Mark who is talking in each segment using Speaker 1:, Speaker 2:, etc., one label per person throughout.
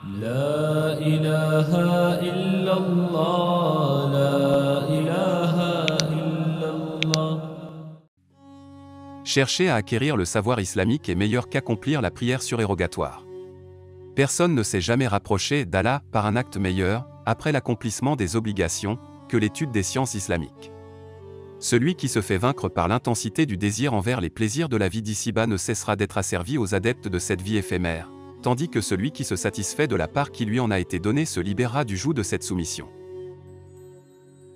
Speaker 1: لا إله إلا الله لا إله إلا الله.
Speaker 2: Chercher à acquérir le savoir islamique est meilleur qu'accomplir la prière surérogatoire. Personne ne s'est jamais rapproché d'Allah par un acte meilleur, après l'accomplissement des obligations, que l'étude des sciences islamiques. Celui qui se fait vaincre par l'intensité du désir envers les plaisirs de la vie d'ici-bas ne cessera d'être asservi aux adeptes de cette vie éphémère, tandis que celui qui se satisfait de la part qui lui en a été donnée se libérera du joug de cette soumission.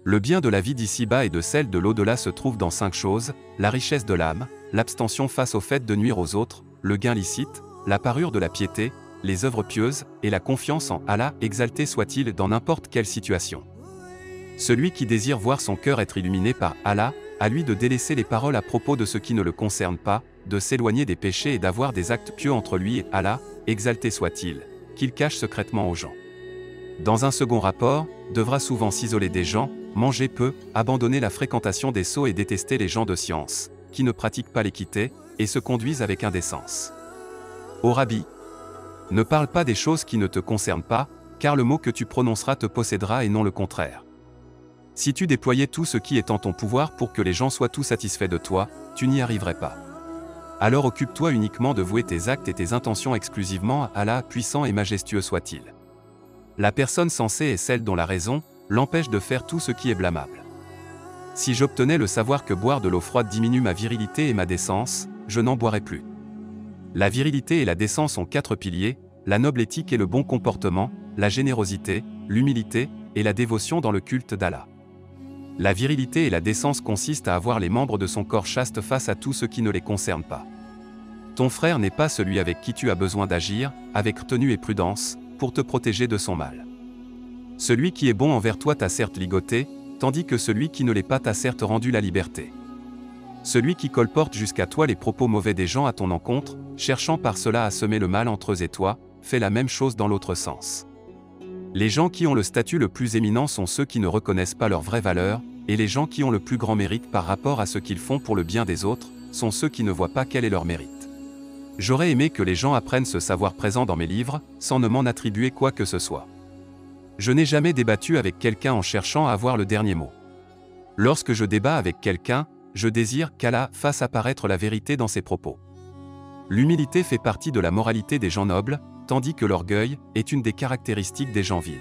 Speaker 2: Le bien de la vie d'ici-bas et de celle de l'au-delà se trouve dans 5 choses: la richesse de l'âme, l'abstention face au fait de nuire aux autres, le gain licite, la parure de la piété, les œuvres pieuses, et la confiance en Allah, exalté soit-il dans n'importe quelle situation. Celui qui désire voir son cœur être illuminé par Allah, à lui de délaisser les paroles à propos de ce qui ne le concerne pas, de s'éloigner des péchés et d'avoir des actes pieux entre lui et Allah, exalté soit-il, qu'il cache secrètement aux gens. Dans un second rapport, devra souvent s'isoler des gens, manger peu, abandonner la fréquentation des sots et détester les gens de science, qui ne pratiquent pas l'équité, et se conduisent avec indécence. Ô Rabbi, ne parle pas des choses qui ne te concernent pas, car le mot que tu prononceras te possédera et non le contraire. Si tu déployais tout ce qui est en ton pouvoir pour que les gens soient tout satisfaits de toi, tu n'y arriverais pas. Alors occupe-toi uniquement de vouer tes actes et tes intentions exclusivement à Allah, puissant et majestueux soit-il. La personne sensée est celle dont la raison l'empêche de faire tout ce qui est blâmable. Si j'obtenais le savoir que boire de l'eau froide diminue ma virilité et ma décence, je n'en boirais plus. La virilité et la décence ont 4 piliers: la noble éthique et le bon comportement, la générosité, l'humilité, et la dévotion dans le culte d'Allah. La virilité et la décence consistent à avoir les membres de son corps chastes face à tout ce qui ne les concerne pas. Ton frère n'est pas celui avec qui tu as besoin d'agir, avec retenue et prudence, pour te protéger de son mal. Celui qui est bon envers toi t'a certes ligoté, tandis que celui qui ne l'est pas t'a certes rendu la liberté. Celui qui colporte jusqu'à toi les propos mauvais des gens à ton encontre, cherchant par cela à semer le mal entre eux et toi, fait la même chose dans l'autre sens. Les gens qui ont le statut le plus éminent sont ceux qui ne reconnaissent pas leur vraie valeur, et les gens qui ont le plus grand mérite par rapport à ce qu'ils font pour le bien des autres, sont ceux qui ne voient pas quel est leur mérite. J'aurais aimé que les gens apprennent ce savoir présent dans mes livres, sans ne m'en attribuer quoi que ce soit. Je n'ai jamais débattu avec quelqu'un en cherchant à avoir le dernier mot. Lorsque je débat avec quelqu'un, je désire qu'Allah fasse apparaître la vérité dans ses propos. L'humilité fait partie de la moralité des gens nobles, tandis que l'orgueil est une des caractéristiques des gens vils.